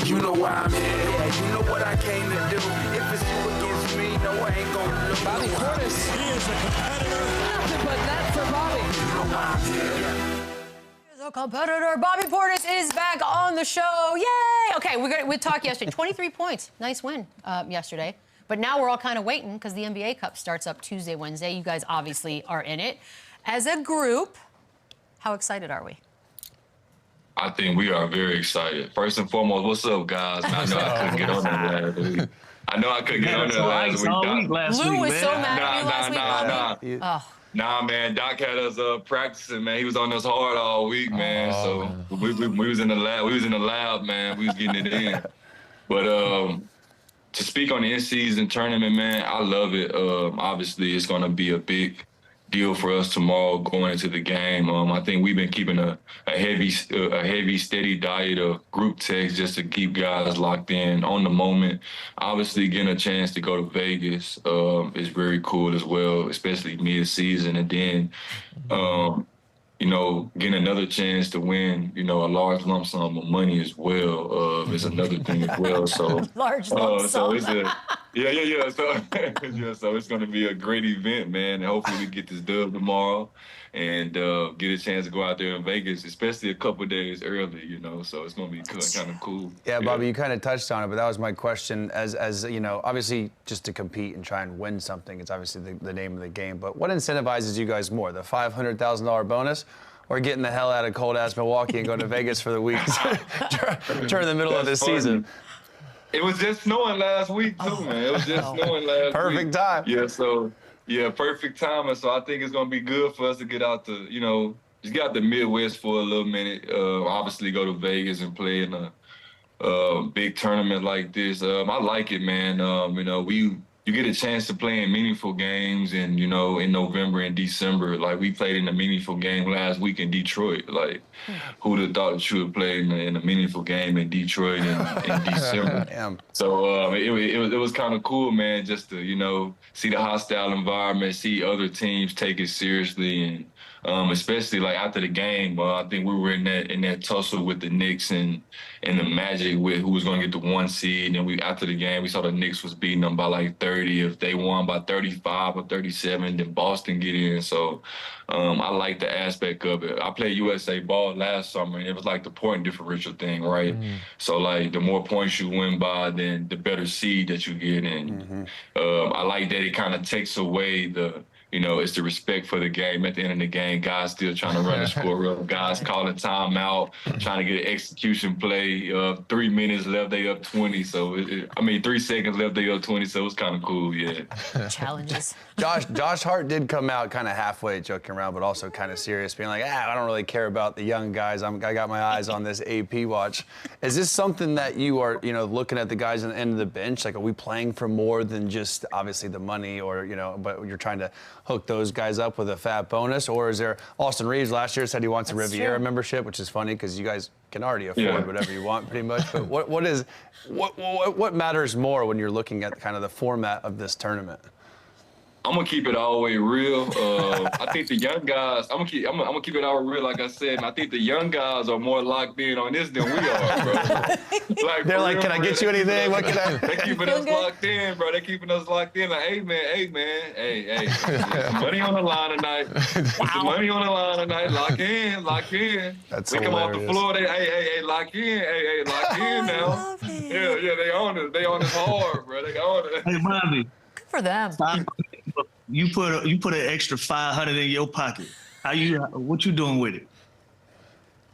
You know why I'm here, yeah, you know what I came to do. If it's you against me, no, I ain't gonna lose. Bobby Portis, he is a competitor. Nothing but net for Bobby. You know why I'm here. A competitor. Bobby Portis is back on the show. Yay! Okay, we talked yesterday. 23 points. Nice win yesterday. But now we're all kind of waiting because the NBA Cup starts up Tuesday, Wednesday. You guys obviously are in it. As a group, how excited are we? I think we are very excited. First and foremost, what's up, guys? I know I couldn't get on there last week. I know I couldn't get on there last week. Lou was so mad at you last week, Bobby. Nah, man, Doc had us practicing, man. He was on us hard all week, man. We was in the lab. We was in the lab, man. We was getting it in. But to speak on the in-season tournament, man, I love it. Obviously, it's gonna be a big deal for us tomorrow going into the game. I think we've been keeping a heavy, steady diet of group text just to keep guys locked in on the moment. Obviously, getting a chance to go to Vegas is very cool as well, especially mid-season. And then, you know, getting another chance to win, you know, a large lump sum of money as well is another thing as well. So large lump sum. So it's So it's going to be a great event, man. And hopefully we get this dub tomorrow and get a chance to go out there in Vegas, especially a couple of days early, you know. So it's going to be kind of cool. Yeah, Bobby, you kind of touched on it, but that was my question. As you know, obviously just to compete and try and win something, it's obviously the name of the game. But what incentivizes you guys more, the $500,000 bonus or getting the hell out of cold-ass Milwaukee and going to Vegas for the week during the middle of the season? It was just snowing last week, too, man. It was just snowing last week. Perfect time. Yeah, so, yeah, perfect timing. So I think it's going to be good for us to get out to, you know, just get out the Midwest for a little minute. Obviously go to Vegas and play in a big tournament like this. I like it, man. You know, you get a chance to play in meaningful games and, you know, in November and December. Like, we played in a meaningful game last week in Detroit. Like, who'd have thought that you would play in a meaningful game in Detroit in December? Damn. So it was kind of cool, man, just to, you know, see the hostile environment, see other teams take it seriously, and especially like after the game, I think we were in that tussle with the Knicks and the Magic with who was going to get the 1 seed. And after the game, we saw the Knicks was beating them by like 30. If they won by 35 or 37, then Boston get in. So I like the aspect of it. I played USA ball last summer, and it was like the point differential thing, right? So like the more points you win by, then the better seed that you get. And I like that it kind of takes away you know, it's the respect for the game. At the end of the game, guys still trying to run the score up. Guys calling timeout, trying to get an execution play. 3 minutes left, they up 20. So, 3 seconds left, they up 20. So it was kind of cool, yeah. Challenges. Josh Hart did come out kind of halfway joking around, but also kind of serious, being like, I don't really care about the young guys. I got my eyes on this AP watch. Is this something that you are, you know, looking at the guys on the end of the bench? Like, are we playing for more than just obviously the money, or, you know, but you're trying to hook those guys up with a fat bonus? Or is there, Austin Reeves last year said he wants a Riviera membership, which is funny because you guys can already afford whatever you want pretty much. But what matters more when you're looking at kind of the format of this tournament? I'm gonna keep it all the way real. I think the young guys. I'm gonna keep it all real. Like I said, I think the young guys are more locked in on this than we are, bro. Like, they're like, can I get you anything? What can I? They keeping us locked in, bro. They keeping us locked in. Like, hey man, hey. There's some money on the line tonight. There's some money on the line tonight. Lock in. That's we come off the floor. Hey, lock in. Hey, lock in now. Yeah, they on it. They on it hard, bro. They on it. Hey, Bobby. Good for them. You put an extra 500 in your pocket. What you doing with it?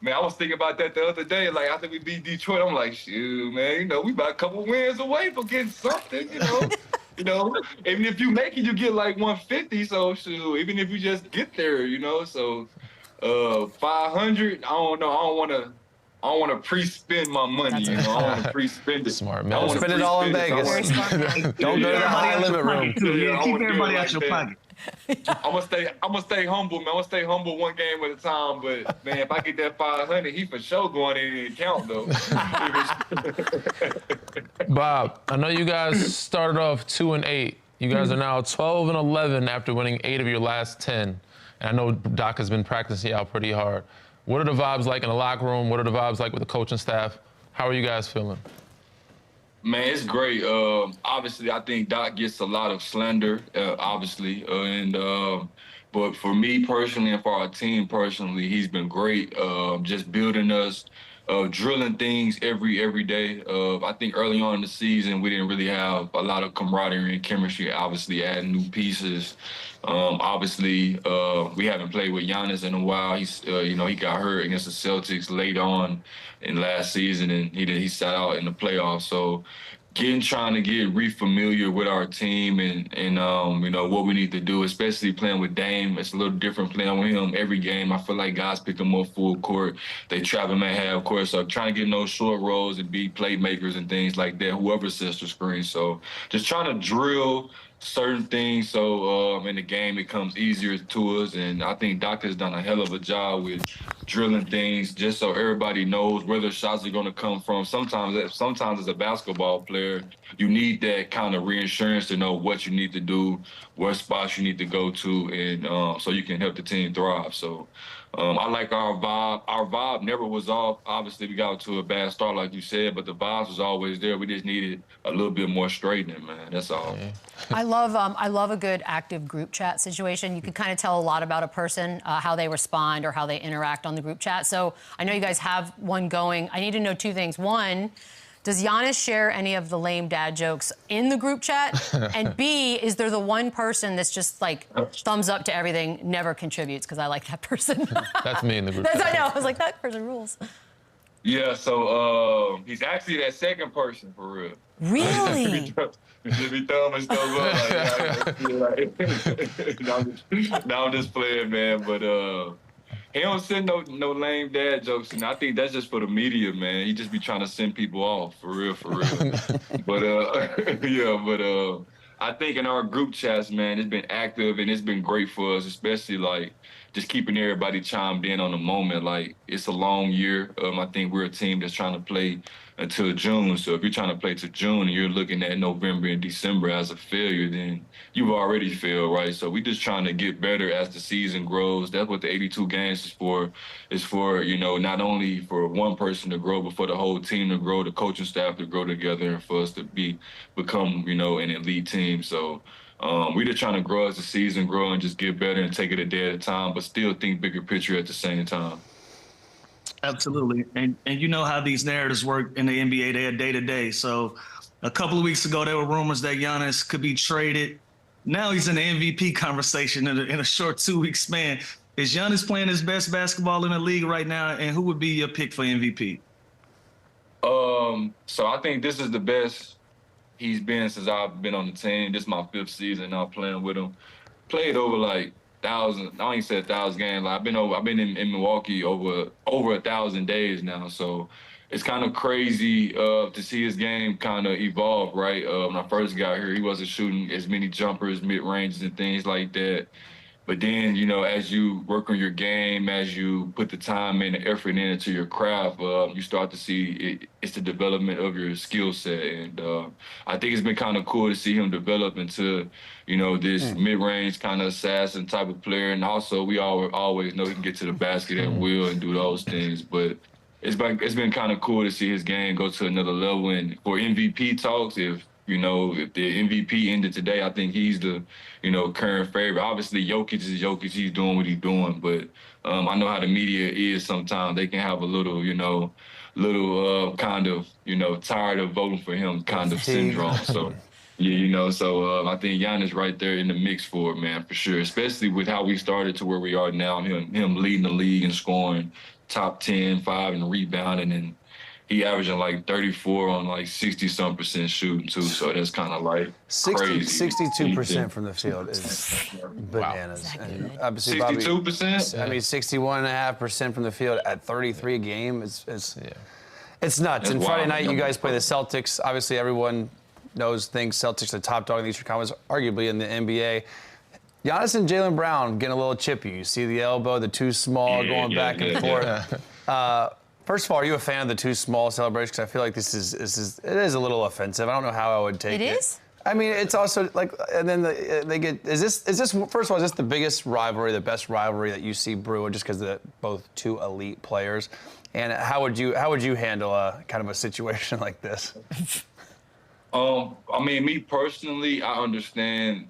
Man, I was thinking about that the other day. Like, after we beat Detroit, I'm like, shoot, man, you know, we about a couple wins away from getting something, you know. You know, even if you make it, you get like 150. So, shoot, even if you just get there, you know. So, 500, I don't know. I don't want to pre-spend my money, you know. I want to pre-spend it. Smart, man. Spend it all in Vegas. Don't go to the high limit room. Keep everybody out your pocket. I'm gonna stay humble, man. I'm gonna stay humble one game at a time. But man, if I get that 500, he for sure going in and count though. Bob, I know you guys started off 2-8. You guys are now 12-11 after winning 8 of your last 10. And I know Doc has been practicing out pretty hard. What are the vibes like in the locker room? What are the vibes like with the coaching staff? How are you guys feeling? Man, it's great. Obviously, I think Doc gets a lot of slander, obviously. But for me personally and for our team personally, he's been great. Just building us, drilling things every day. I think early on in the season, we didn't really have a lot of camaraderie and chemistry, obviously adding new pieces. Obviously, we haven't played with Giannis in a while. He's, he got hurt against the Celtics late on in last season, and he sat out in the playoffs. So trying to get re-familiar with our team and what we need to do, especially playing with Dame. It's a little different playing with him every game. I feel like guys pick him up full court. They trap him at half court. So trying to get in those short rolls and be playmakers and things like that, whoever sets the screen. So just trying to drill certain things so in the game it comes easier to us. And I think Doc has done a hell of a job with drilling things just so everybody knows where the shots are going to come from. Sometimes as a basketball player, you need that kind of reassurance to know what you need to do, what spots you need to go to, and so you can help the team thrive. So I like our vibe. Our vibe never was off. Obviously, we got to a bad start, like you said, but the vibes was always there. We just needed a little bit more straightening, man. That's all. I love a good active group chat situation. You can kind of tell a lot about a person, how they respond or how they interact on the group chat. So I know you guys have one going. I need to know two things. One, does Giannis share any of the lame dad jokes in the group chat? And B, is there the one person that's just like thumbs up to everything, never contributes? Because I like that person. That's me in the group chat. I know. I was like, that person rules. Yeah, so he's actually that second person for real. Really? Just be throwing stuff up. No, I'm just playing, man. But he don't send no lame dad jokes, and I think that's just for the media, man. He just be trying to send people off, for real. But I think in our group chats, man, it's been active and it's been great for us, especially like just keeping everybody chimed in on the moment. Like, it's a long year. I think we're a team that's trying to play until June. So if you're trying to play to June and you're looking at November and December as a failure, then you've already failed, right? So we're just trying to get better as the season grows. That's what the 82 games is for. It's for, not only for one person to grow, but for the whole team to grow, the coaching staff to grow together, and for us to become, an elite team. So we're just trying to grow as the season grows and just get better and take it a day at a time, but still think bigger picture at the same time. Absolutely. And you know how these narratives work in the NBA, they're day to day. So a couple of weeks ago, there were rumors that Giannis could be traded. Now he's in the MVP conversation in a short 2-week span. Is Giannis playing his best basketball in the league right now? And who would be your pick for MVP? So I think this is the best he's been since I've been on the team. This is my 5th season now playing with him. Played over like 1,000. I ain't said 1,000 games. Like I've been in Milwaukee over 1,000 days now. So it's kind of crazy to see his game kind of evolve, right? When I first got here, he wasn't shooting as many jumpers, mid-ranges, and things like that. But then, as you work on your game, as you put the time and the effort into your craft, you start to see it's the development of your skill set. And I think it's been kind of cool to see him develop into, this mid-range kind of assassin type of player. And also, we always know he can get to the basket at will and do those things. But it's been kind of cool to see his game go to another level. And for MVP talks, if the MVP ended today, I think he's the, current favorite. Obviously, Jokic is Jokic. He's doing what he's doing. But I know how the media is sometimes. They can have a little, kind of, tired of voting for him kind of syndrome. So, so I think Giannis right there in the mix for it, man, for sure. Especially with how we started to where we are now, him leading the league and scoring top 10, 5, and rebounding, and he averaging like 34 on like 60-some% shooting too. So that's kind of like crazy. 62% from the field is bananas. Wow. And obviously, 62%? I mean, 61.5% from the field at 33 a game. It's nuts. That's and wild. Friday night, you guys play the Celtics. Obviously, everyone thinks Celtics are the top dog in the Eastern Conference, arguably in the NBA. Giannis and Jaylen Brown getting a little chippy. You see the elbow, the too small, going back and forth. First of all, are you a fan of the too small celebration? Because I feel like it is a little offensive. I don't know how I would take it. It is? I mean, it's also like, and then they get. Is this first of all? Is this the biggest rivalry, the best rivalry that you see brew, just because they're both two elite players? And how would you handle a kind of a situation like this? I mean, me personally, I understand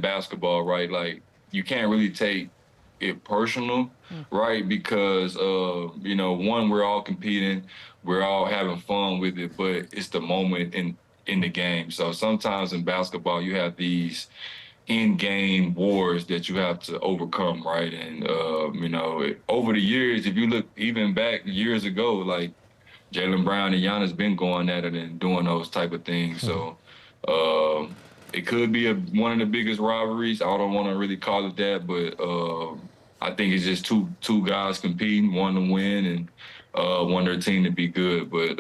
basketball, right? Like, you can't really take it personal, right? Because, you know, one, we're all competing, we're all having fun with it, but it's the moment in the game. So sometimes in basketball, you have these in-game wars that you have to overcome, right? And, you know, over the years, if you look even back years ago, like, Jaylen Brown and Giannis been going at it and doing those type of things. So it could be one of the biggest rivalries. I don't want to really call it that, but I think it's just two guys competing, one to win and want their team to be good. But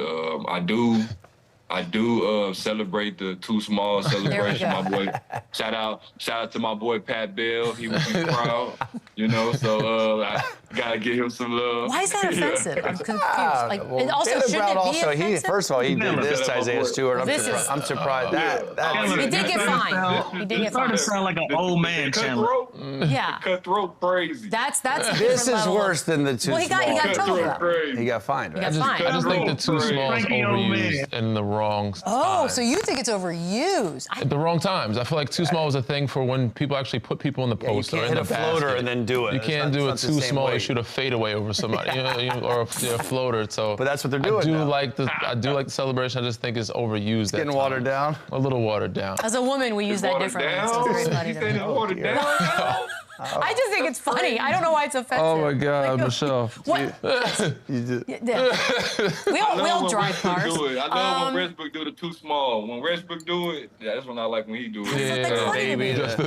I do celebrate the too small celebration. My boy, shout out to my boy Pat Bell. He was proud, you know. So I gotta give him some love. Why is that offensive? I'm confused. Like, Well, and also, Jaylen shouldn't Brown it be also, offensive? first of all, he did this to Isaiah Stewart. I'm surprised. He did get fined. He did It get started to fined. sound like an old man, Chandler. Yeah. Cutthroat crazy. That's a This different is level. worse than the too Well, he got small. in trouble for that. Crazy. He got fined, right? He got fined. I just think the too small is Frankie, old man. overused in the wrong Oh, time. so you think it's overused? At the wrong times. I feel like too small is a thing for when people actually put people in the You post or can't in hit the a floater basket. and then do it. You It's can't not- do it it's not the too same small weight. and shoot a fadeaway over somebody, or a floater. So, But that's what they're doing I do now. like the celebration. I just think it's overused. Getting watered down. A little watered down. As a woman, we use that Watered differently. down? So it's very funny He to said me. it's watered down. I just think it's funny. I don't know why it's offensive. Oh my God, Like, Michelle. What? Yeah. We all drive cars. I know when Westbrook do the too small. When Westbrook do it, that's when I like when he do it. That's funny to me. Just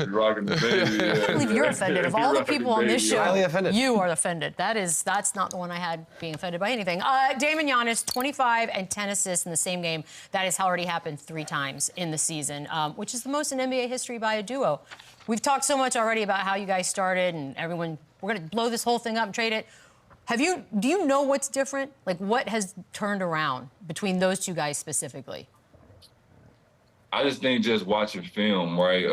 Rocking the baby. I can't believe you're offended. Of all the people on this show, Highly offended. you are offended. That's not the one I had being offended by anything. Damon Giannis, 25 and 10 assists in the same game. That has already happened 3 times in the season, which is the most in NBA history by a duo. We've talked so much already about how you guys started and everyone. We're going to blow this whole thing up and trade it. Do you know what's different? Like, what has turned around between those two guys specifically? I just think just watching film, right?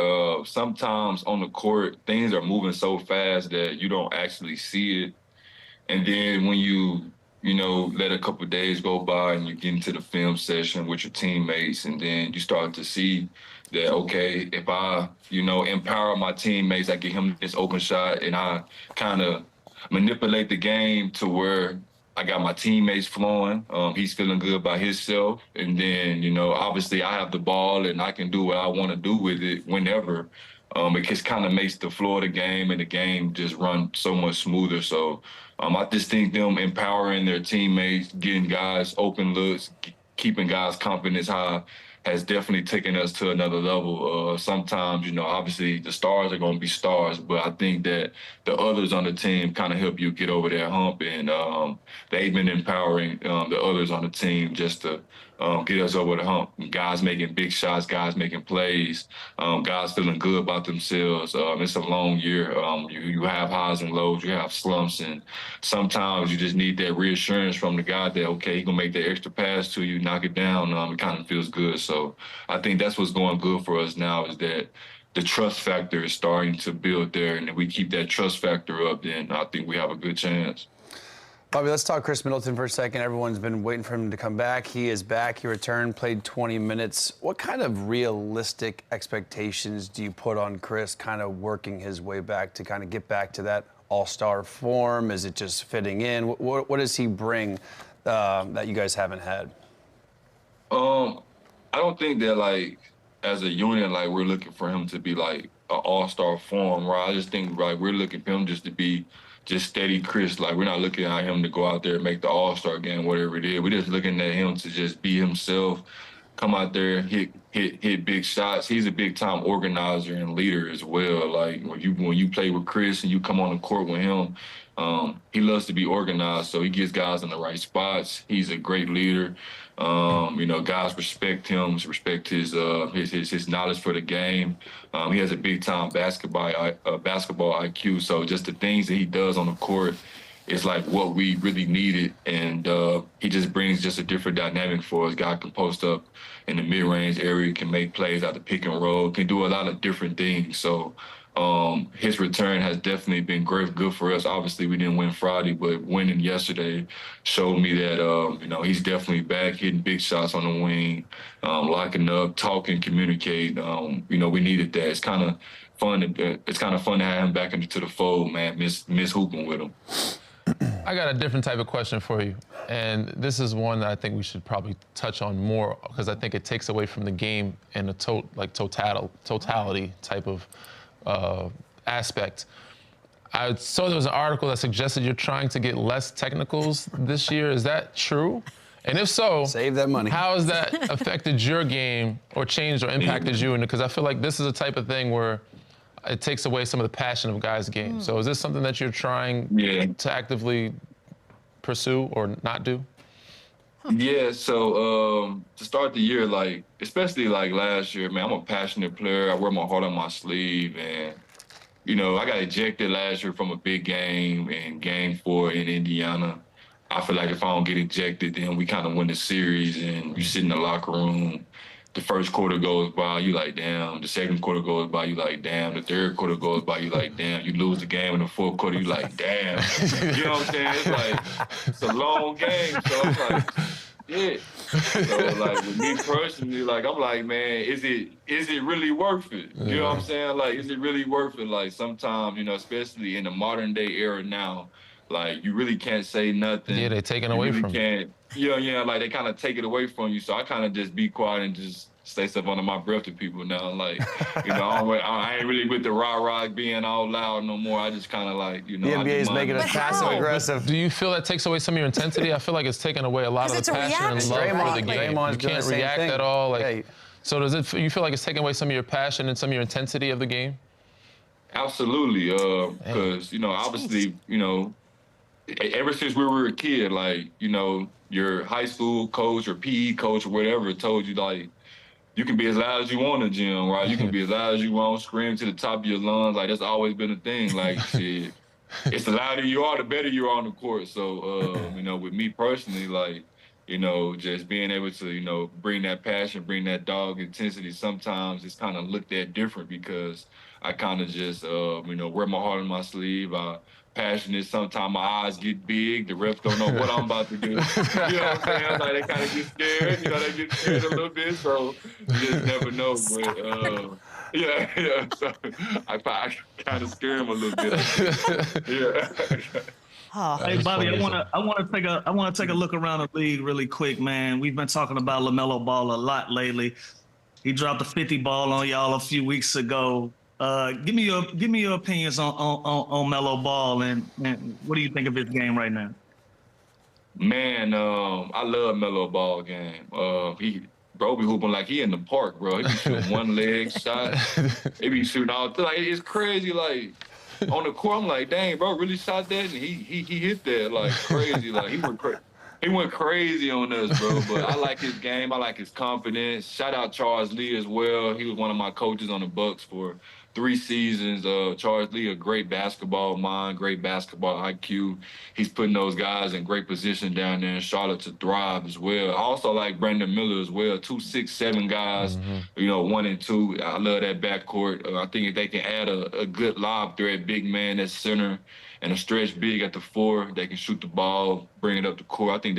Sometimes on the court, things are moving so fast that you don't actually see it. And then when you let a couple of days go by and you get into the film session with your teammates, and then you start to see that, okay, if I, empower my teammates, I get him this open shot and I kind of manipulate the game to where I got my teammates flowing. He's feeling good by himself. And then, obviously I have the ball and I can do what I want to do with it whenever. It just kind of makes the flow of the game and the game just run so much smoother. So I just think them empowering their teammates, getting guys open looks, keeping guys' confidence high has definitely taken us to another level. Sometimes, obviously the stars are going to be stars, but I think that the others on the team kind of help you get over that hump, and they've been empowering the others on the team just to get us over the hump. Guys making big shots, guys making plays, guys feeling good about themselves. It's a long year. You have highs and lows, you have slumps, and sometimes you just need that reassurance from the guy that, okay, he's going to make that extra pass to you, knock it down. It kind of feels good. So I think that's what's going good for us now, is that the trust factor is starting to build there. And if we keep that trust factor up, then I think we have a good chance. Bobby, let's talk KHRIS Middleton for a second. Everyone's been waiting for him to come back. He is back. He returned, played 20 minutes. What kind of realistic expectations do you put on KHRIS kind of working his way back to kind of get back to that all-star form? Is it just fitting in? What does he bring that you guys haven't had? I don't think that, like, as a unit, like, we're looking for him to be, like, an all-star form, right? I just think, like, we're looking for him just to be just steady KHRIS. Like, we're not looking at him to go out there and make the all-star game, whatever it is. We're just looking at him to just be himself, come out there, hit big shots. He's a big-time organizer and leader as well. Like, when you play with KHRIS and you come on the court with him, he loves to be organized, so he gets guys in the right spots. He's a great leader. Guys respect him, respect his knowledge for the game. He has a big-time basketball IQ, so just the things that he does on the court is like what we really needed, and he just brings just a different dynamic for us. Guy can post up in the mid-range area, can make plays out the pick and roll, can do a lot of different things. So his return has definitely been good for us. Obviously, we didn't win Friday, but winning yesterday showed me that, he's definitely back, hitting big shots on the wing, locking up, talking, communicate. We needed that. It's kind of fun. It's kind of fun to have him back into the fold, man. Miss hooping with him. I got a different type of question for you, and this is one that I think we should probably touch on more because I think it takes away from the game and the totality type of aspect. I saw there was an article that suggested you're trying to get less technicals this year. Is that true? And if so, save that money. How has that affected your game or changed or impacted you? Because I feel like this is a type of thing where it takes away some of the passion of guys' games. So is this something that you're trying to actively pursue or not do? Yeah, so to start the year, especially last year, man, I'm a passionate player. I wear my heart on my sleeve. And, I got ejected last year from a big game in Game 4 in Indiana. I feel like if I don't get ejected, then we kind of win the series and you sit in the locker room. The first quarter goes by, you like, damn. The second quarter goes by, you like, damn. The third quarter goes by, you like, damn. You lose the game in the fourth quarter, you like, damn. You know what I'm saying? It's a long game, so I'm like, yeah. So with me personally, I'm like, man, is it really worth it? You know what I'm saying? Is it really worth it? Sometimes, especially in the modern day era now, you really can't say nothing. Yeah, they're taking away from you. They kind of take it away from you. So I kind of just be quiet and just say stuff under my breath to people now. I ain't really with the rah-rah being all loud no more. I just kind of the NBA is making us passive aggressive. Do you feel that takes away some of your intensity? I feel like it's taking away a lot of the passion and love for the game. You can't react at all. So you feel like it's taking away some of your passion and some of your intensity of the game? Absolutely. Because, obviously, ever since we were a kid, your high school coach or PE coach or whatever told you, you can be as loud as you want in the gym, right? You can be as loud as you want, scream to the top of your lungs. That's always been a thing. Shit, it's the louder you are, the better you are on the court. So, with me personally, just being able to, bring that passion, bring that dog intensity, sometimes it's kind of looked at different because I kind of just, wear my heart on my sleeve. Passionate. Sometimes my eyes get big. The refs don't know what I'm about to do. You know what I'm saying? They kind of get scared. They get scared a little bit. So you just never know. But yeah. So I kind of scare them a little bit. Yeah. Hey Bobby, I want to take a look around the league really quick, man. We've been talking about LaMelo Ball a lot lately. He dropped a 50 ball on y'all a few weeks ago. Give me your opinions on Melo Ball and what do you think of his game right now? Man, I love Melo Ball game. He be hooping like he in the park, bro. He be shooting one leg shot. He be shooting all it's crazy. On the court, I'm like, dang, bro, really shot that, and he hit that crazy. He went crazy on us, bro. But I like his game. I like his confidence. Shout out Charles Lee as well. He was one of my coaches on the Bucks for 3 seasons. Charles Lee, a great basketball mind, great basketball IQ. He's putting those guys in great position down there in Charlotte to thrive as well. I also like Brandon Miller as well. 2 6'7" guys, 1 and 2. I love that backcourt. I think if they can add a good lob threat, big man at center, and a stretch big at the 4, they can shoot the ball, bring it up the court. I think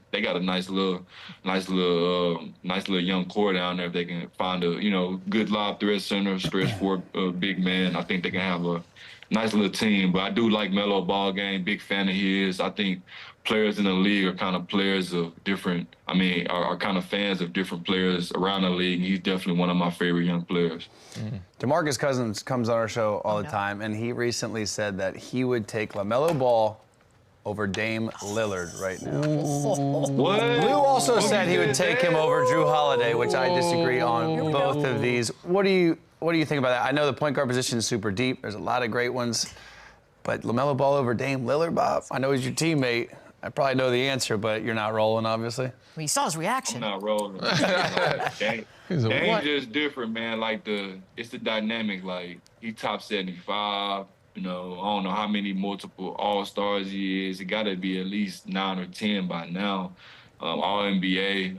they got a nice little young core down there. If they can find a good lob threat center, stretch 4 big man, I think they can have a nice little team. But I do like Melo Ball game. Big fan of his. I think players in the league are kind of players of different. Are kind of fans of different players around the league. He's definitely one of my favorite young players. DeMarcus Cousins comes on our show all the time, and he recently said that he would take LaMelo Ball over Dame Lillard right now. What? Lou also said he would take him over Drew Holiday, which I disagree on both of these. What do you think about that? I know the point guard position is super deep. There's a lot of great ones. But LaMelo Ball over Dame Lillard, Bob? I know he's your teammate. I probably know the answer, but you're not rolling, obviously. Well, you saw his reaction. I'm not rolling. Dame's just different, man. It's the dynamic. He top 75. I don't know how many multiple All-Stars he is. It got to be at least 9 or 10 by now. All-NBA,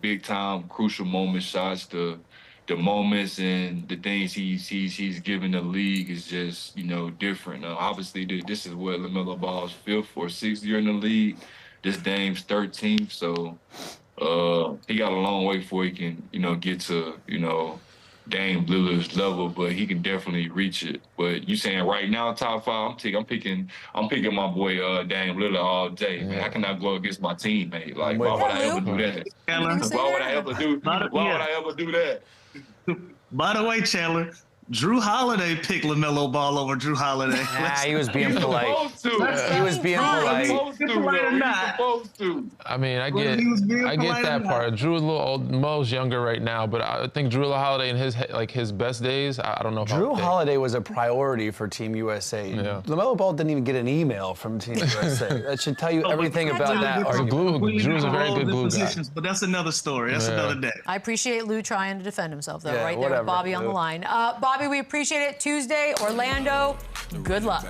big-time, crucial moment shots to, the moments and the things he's given the league is just, you know, different. Obviously, this is what LaMelo Ball's fifth or sixth year in the league. This Dame's 13th, so he got a long way before he can, you know, get to, you know, Dame Lillard's level, but he can definitely reach it. But you saying right now, top five, I'm picking my boy Dame Lillard all day, man. I cannot go against my teammate. Like, why would I ever do that? Why would I ever do that? By the way, Chandler, Drew Holiday picked LaMelo Ball over Drew Holiday. He was being polite. He was being polite. I mean, I get that part. Drew a little old. Mo's younger right now, but I think Drew Holiday in his best days. I don't know if Drew Holiday was a priority for Team USA. Yeah. LaMelo Ball didn't even get an email from Team USA. That should tell you everything about that. Drew's a very good glue guy. But that's another story. That's another day. I appreciate Lou trying to defend himself, though, right there whatever, with Bobby on the line. Bobby, we appreciate it. Tuesday, Orlando. Good luck.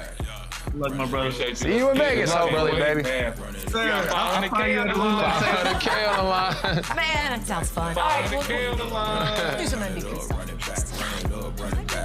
Good luck, my brother. See you in Vegas, hopefully, baby. I'll find you at the line. The K on the line. Man, that sounds fun. All right, we'll do some MVP.